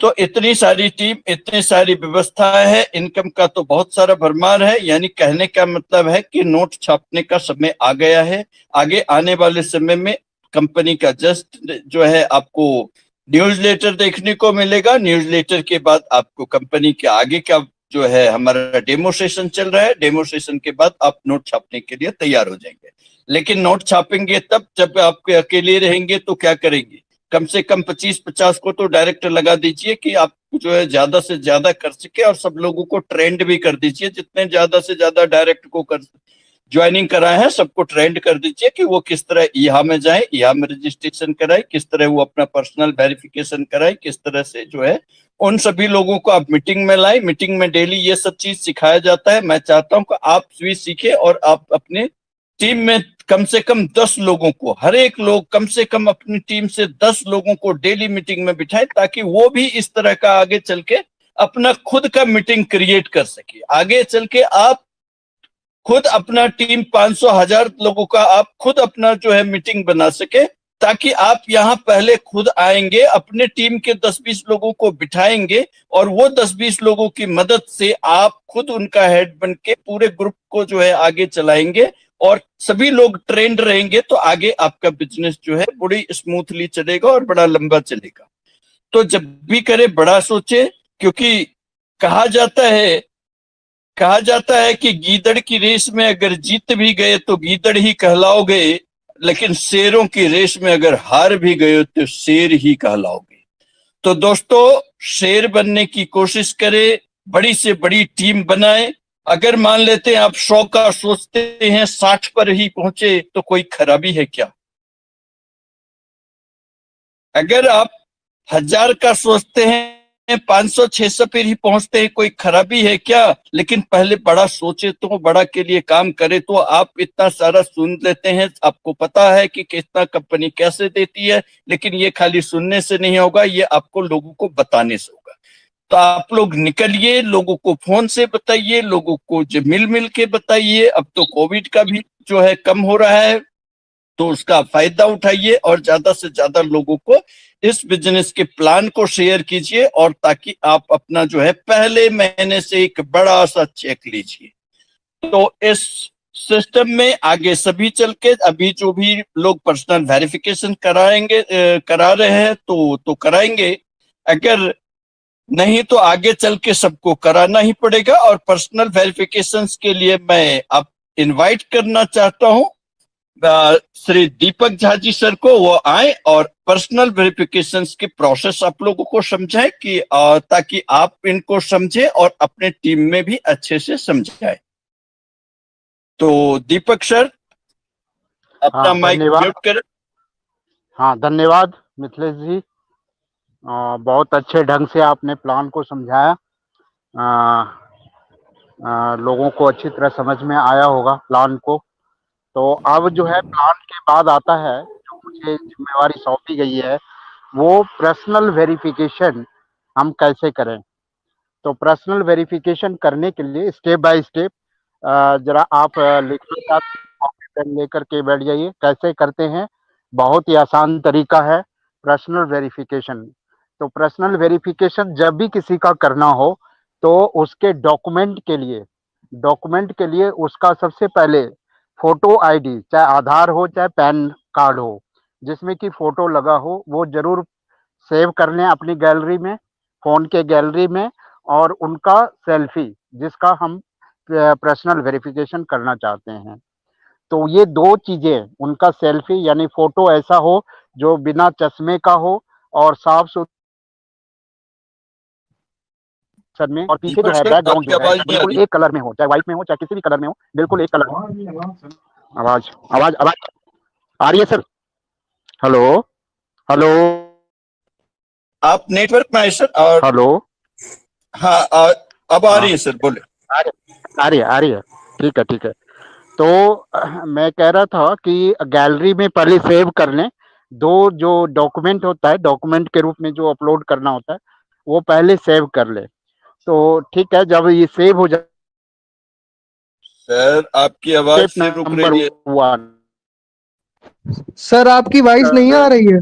तो इतनी सारी टीम, इतनी सारी व्यवस्था है, इनकम का तो बहुत सारा भरमार है। यानी कहने का मतलब है कि नोट छापने का समय आ गया है। आगे आने वाले समय में कंपनी का जस्ट जो है आपको न्यूज़लेटर देखने को मिलेगा। न्यूज़लेटर के बाद आपको कंपनी के आगे का जो है हमारा डेमो सेशन चल रहा है। डेमो सेशन के बाद आप नोट छापने के लिए तैयार हो जाएंगे। लेकिन नोट छापेंगे तब जब आप अकेले रहेंगे तो क्या करेंगे? कम से कम 25-50 को तो डायरेक्ट लगा दीजिए कि आप जो है ज्यादा से ज्यादा कर सके, और सब लोगों को ट्रेंड भी कर दीजिए। जितने ज्यादा से ज्यादा डायरेक्ट को कर ज्वाइनिंग कराए हैं सबको ट्रेंड कर दीजिए कि वो किस तरह यहाँ में जाए, यहाँ में रजिस्ट्रेशन कराए, किस तरह वो अपना पर्सनल वेरिफिकेशन कराए, किस तरह से जो है उन सभी लोगों को आप मीटिंग में लाए। मीटिंग में डेली ये सब चीज सिखाया जाता है। मैं चाहता हूं कि आप भी सीखे और आप अपने टीम में कम से कम 10 लोगों को, हर एक लोग कम से कम अपनी टीम से 10 लोगों को डेली मीटिंग में बिठाए, ताकि वो भी इस तरह का आगे चल के अपना खुद का मीटिंग क्रिएट कर सके। आगे चल के आप खुद अपना टीम 500-1000 लोगों का आप खुद अपना जो है मीटिंग बना सके, ताकि आप यहाँ पहले खुद आएंगे, अपने टीम के 10-20 लोगों को बिठाएंगे, और वो 10-20 लोगों की मदद से आप खुद उनका हेड बन के पूरे ग्रुप को जो है आगे चलाएंगे, और सभी लोग ट्रेंड रहेंगे। तो आगे आपका बिजनेस जो है बड़ी स्मूथली चलेगा और बड़ा लंबा चलेगा। तो जब भी करे बड़ा सोचे, क्योंकि कहा जाता है कि गीदड़ की रेस में अगर जीत भी गए तो गीदड़ ही कहलाओगे, लेकिन शेरों की रेस में अगर हार भी गए तो शेर ही कहलाओगे। तो दोस्तों, शेर बनने की कोशिश करें, बड़ी से बड़ी टीम बनाएं। अगर मान लेते हैं आप 100 का सोचते हैं, 60 पर ही पहुंचे तो कोई खराबी है क्या? अगर आप 1000 का सोचते हैं, 500-600 पर ही पहुंचते हैं, कोई खराबी है क्या? लेकिन पहले बड़ा सोचे तो, बड़ा के लिए काम करे तो। आप इतना सारा सुन लेते हैं, आपको पता है कि कितना कंपनी कैसे देती है, लेकिन ये खाली सुनने से नहीं होगा, ये आपको लोगों को बताने से होगा। तो आप लोग निकलिए, लोगों को फोन से बताइए, लोगों को जो मिल के बताइए। अब तो कोविड का भी जो है कम हो रहा है, तो उसका फायदा उठाइए और ज्यादा से ज्यादा लोगों को इस बिजनेस के प्लान को शेयर कीजिए, और ताकि आप अपना जो है पहले महीने से एक बड़ा सा चेक लीजिए। तो इस सिस्टम में आगे सभी चल के, अभी जो भी लोग पर्सनल वेरिफिकेशन करा रहे हैं तो कराएंगे। अगर नहीं तो आगे चल के सबको कराना ही पड़ेगा। और पर्सनल वेरिफिकेशंस के लिए मैं आप इनवाइट करना चाहता हूं श्री दीपक झा जी सर को। वो आए और पर्सनल वेरिफिकेशंस के प्रोसेस आप लोगों को समझाएं, कि ताकि आप इनको समझे और अपने टीम में भी अच्छे से समझाए। तो दीपक सर, अपना माइक म्यूट करें। हाँ, धन्यवाद मिथिलेश जी। बहुत अच्छे ढंग से आपने प्लान को समझाया। लोगों को अच्छी तरह समझ में आया होगा प्लान को। तो अब जो है प्लान के बाद आता है, जो मुझे जिम्मेवारी सौंपी गई है, वो पर्सनल वेरिफिकेशन हम कैसे करें। तो पर्सनल वेरिफिकेशन करने के लिए स्टेप बाय स्टेप जरा आप लिखना चाहते कॉपी पेन लेकर के बैठ जाइए। कैसे करते हैं, बहुत ही आसान तरीका है पर्सनल वेरिफिकेशन। तो पर्सनल वेरिफिकेशन जब भी किसी का करना हो, तो उसके डॉक्यूमेंट के लिए उसका सबसे पहले फोटो आईडी, चाहे आधार हो चाहे पैन कार्ड हो, जिसमें कि फोटो लगा हो, वो जरूर सेव कर लें अपनी गैलरी में, फोन के गैलरी में। और उनका सेल्फी, जिसका हम पर्सनल वेरिफिकेशन करना चाहते हैं, तो ये दो चीजें, उनका सेल्फी यानी फोटो ऐसा हो जो बिना चश्मे का हो और साफ सुथरा में, और पीछे जो है बैकग्राउंड जो है बिल्कुल एक कलर में हो, चाहे व्हाइट में हो चाहे किसी भी कलर में हो, बिल्कुल एक कलर में। आवाज आवाज आवाज आ रही है सर? हेलो हेलो, आप नेटवर्क में आए सर। और हेलो, हाँ, अब आ रही है सर, बोले। आ रही है। ठीक है। तो मैं कह रहा था कि गैलरी में पहले सेव कर लें। दो जो डॉक्यूमेंट होता है, डॉक्यूमेंट के रूप में जो अपलोड करना होता है, वो पहले सेव कर ले। तो ठीक है, जब ये सेव हो जाए, सर आपकी आवाज से रुक रही है। सर आपकी वॉइस नहीं आ रही है।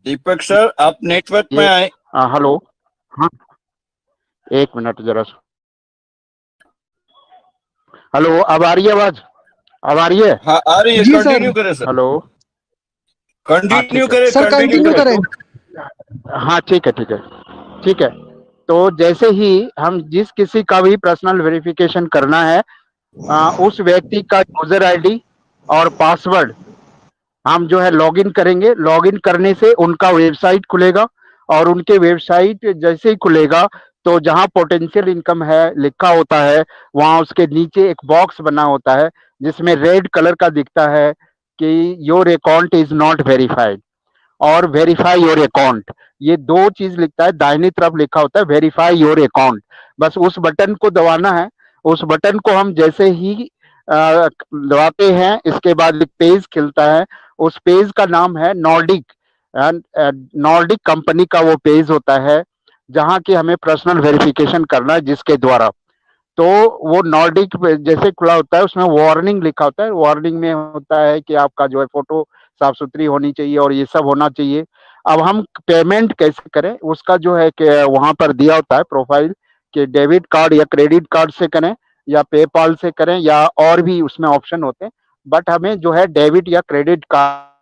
दीपक सर, आप नेटवर्क में ये आए। हेलो, हाँ, एक मिनट जरा। हेलो, अब आ रही है आवाज? अब आ रही है? हाँ, आ रही है, जी सर। कंटिन्यू करें सर, हेलो, हाँ कंटिन्यू ठीक है, करें, सर कंटिन्यू कंटिन्यू करें। करें। हाँ ठीक है, ठीक है, ठीक है। तो जैसे ही हम जिस किसी का भी पर्सनल वेरिफिकेशन करना है, उस व्यक्ति का यूजर आईडी और पासवर्ड हम जो है लॉगिन करेंगे। लॉगिन करने से उनका वेबसाइट खुलेगा, और उनके वेबसाइट जैसे ही खुलेगा तो जहां पोटेंशियल इनकम है लिखा होता है, वहां उसके नीचे एक बॉक्स बना होता है जिसमें रेड कलर का दिखता है कि your account is not verified और वेरीफाई योर अकाउंट। ये दो चीज लिखता है, दाहिनी तरफ लिखा होता है वेरीफाई योर अकाउंट। बस उस बटन को दबाना है। उस बटन को हम जैसे ही दबाते हैं, इसके बाद एक पेज खिलता है। उस पेज का नाम है नॉर्डिक। नॉर्डिक कंपनी का वो पेज होता है जहां की हमें पर्सनल वेरिफिकेशन करना है, जिसके द्वारा तो वो नॉर्डिक जैसे खुला होता है, उसमें वार्निंग लिखा होता है। वार्निंग में होता है कि आपका जो है फोटो साफ सुथरी होनी चाहिए और ये सब होना चाहिए। अब हम पेमेंट कैसे करें, उसका जो है कि वहां पर दिया होता है प्रोफाइल कि डेबिट कार्ड या क्रेडिट कार्ड से करें या पेपाल से करें, या और भी उसमें ऑप्शन होते हैं। बट हमें जो है डेबिट या क्रेडिट कार्ड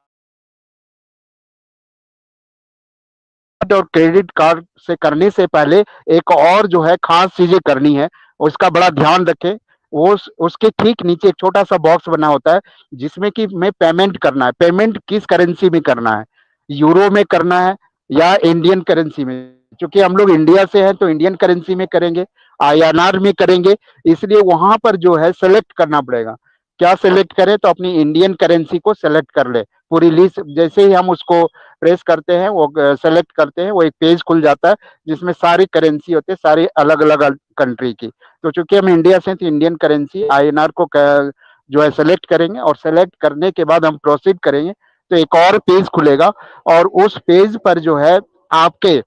और क्रेडिट कार्ड से करने से पहले एक और जो है खास चीजें करनी है, उसका बड़ा ध्यान रखें। वो उसके ठीक नीचे एक छोटा सा बॉक्स बना होता है जिसमें कि मैं पेमेंट करना है। पेमेंट किस करेंसी में करना है, यूरो में करना है या इंडियन करेंसी में? क्योंकि हम लोग इंडिया से हैं तो इंडियन करेंसी में करेंगे, आईएनआर में करेंगे, इसलिए वहां पर जो है सेलेक्ट करना पड़ेगा। क्या सेलेक्ट करें, तो अपनी इंडियन करेंसी को सेलेक्ट कर ले। पूरी लिस्ट जैसे ही हम उसको प्रेस करते हैं, वो सेलेक्ट करते हैं, वो एक पेज खुल जाता है जिसमें सारी करेंसी होते हैं, सारी अलग अलग कंट्री की। तो चूंकि हम इंडिया से, तो इंडियन करेंसी आईएनआर को जो है सेलेक्ट करेंगे, और सेलेक्ट करने के बाद हम प्रोसीड करेंगे तो एक और पेज खुलेगा, और उस पेज पर जो है आपके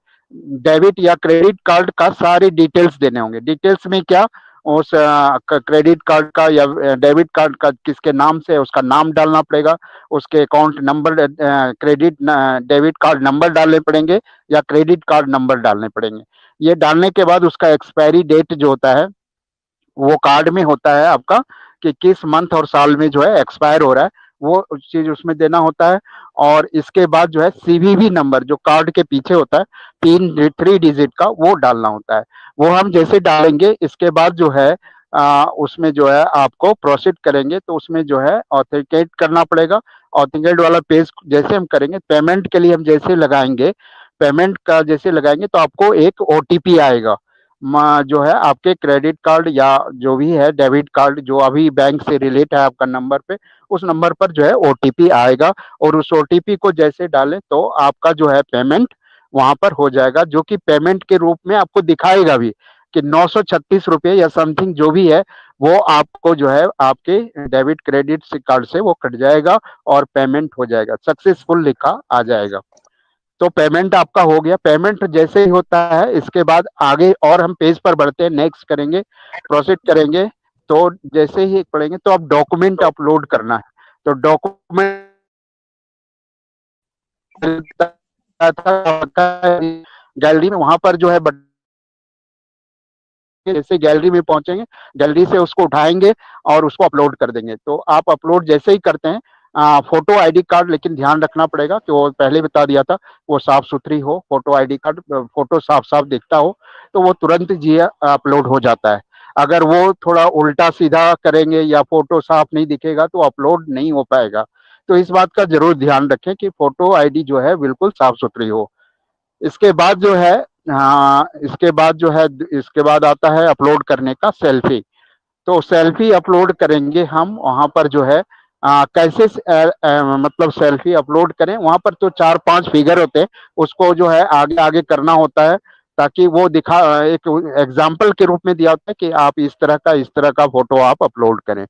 डेबिट या क्रेडिट कार्ड का सारे डिटेल्स देने होंगे। डिटेल्स में क्या, उस क्रेडिट कार्ड का या डेबिट कार्ड का किसके नाम से है उसका नाम डालना पड़ेगा, उसके account number, credit debit card number डालने पड़ेंगे या क्रेडिट कार्ड नंबर डालने पड़ेंगे। ये डालने के बाद उसका एक्सपायरी डेट जो होता है वो कार्ड में होता है आपका कि किस मंथ और साल में जो है एक्सपायर हो रहा है, वो चीज उसमें देना होता है। और इसके बाद जो है सीवीवी नंबर जो कार्ड के पीछे होता है, 3 डिजिट का, वो डालना होता है। वो हम जैसे डालेंगे, इसके बाद जो है उसमें जो है आपको प्रोसीड करेंगे तो उसमें जो है ऑथेंटिकेट करना पड़ेगा। ऑथेंटिकेट वाला पेज जैसे हम करेंगे, पेमेंट के लिए हम जैसे लगाएंगे, पेमेंट का जैसे लगाएंगे तो आपको एक ओटीपी आएगा। जो है आपके क्रेडिट कार्ड या जो भी है डेबिट कार्ड जो अभी बैंक से रिलेट है आपका नंबर पे, उस नंबर पर जो है ओटीपी आएगा, और उस ओटीपी को जैसे डालें तो आपका जो है पेमेंट वहां पर हो जाएगा, जो कि पेमेंट के रूप में आपको दिखाएगा भी कि 936 रुपये या समथिंग जो भी है, वो आपको जो है आपके डेबिट क्रेडिट कार्ड से वो कट जाएगा और पेमेंट हो जाएगा, सक्सेसफुल लिखा आ जाएगा। तो पेमेंट आपका हो गया। पेमेंट जैसे ही होता है, इसके बाद आगे और हम पेज पर बढ़ते हैं, नेक्स्ट करेंगे, प्रोसीड करेंगे। तो जैसे ही पढ़ेंगे तो अब डॉक्यूमेंट अपलोड करना है। तो डॉक्यूमेंट गैलरी में, वहां पर जो है जैसे गैलरी में पहुंचेंगे, गैलरी से उसको उठाएंगे और उसको अपलोड कर देंगे। तो आप अपलोड जैसे ही करते हैं, फोटो आईडी कार्ड, लेकिन ध्यान रखना पड़ेगा कि वो पहले बता दिया था, वो साफ सुथरी हो, फोटो आईडी कार्ड, फोटो साफ साफ दिखता हो, तो वो तुरंत जी अपलोड हो जाता है। अगर वो थोड़ा उल्टा सीधा करेंगे या फोटो साफ नहीं दिखेगा तो अपलोड नहीं हो पाएगा। तो इस बात का जरूर ध्यान रखें कि फोटो आईडी जो है बिल्कुल साफ सुथरी हो। इसके बाद जो है, हाँ, इसके बाद जो है, इसके बाद आता है अपलोड करने का सेल्फी। तो सेल्फी अपलोड करेंगे हम वहां पर जो है, कैसे मतलब सेल्फी अपलोड करें, वहां पर तो 4-5 फिगर होते हैं, उसको जो है आगे आगे करना होता है ताकि वो दिखा, एक एग्जाम्पल के रूप में दिया होता है कि आप इस तरह का फोटो आप अपलोड करें।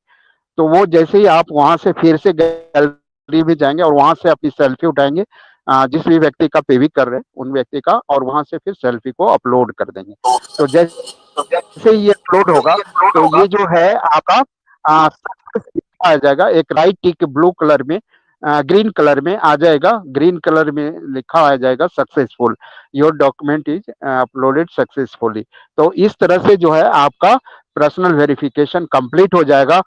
तो वो जैसे ही आप वहां से फिर से गैलरी में जाएंगे और वहां से अपनी सेल्फी उठाएंगे, जिस भी व्यक्ति का पेवी कर रहे हैं उन व्यक्ति का, और वहां से फिर सेल्फी को अपलोड कर देंगे। तो जैसे ही ये अपलोड होगा तो ये जो है आपका सक्सेस आ जाएगा, एक राइट टिक ब्लू कलर में ग्रीन कलर में आ जाएगा, ग्रीन कलर में लिखा आ जाएगा successful, your document is uploaded successfully. तो इस तरह से जो है आपका पर्सनल वेरिफिकेशन कंप्लीट हो जाएगा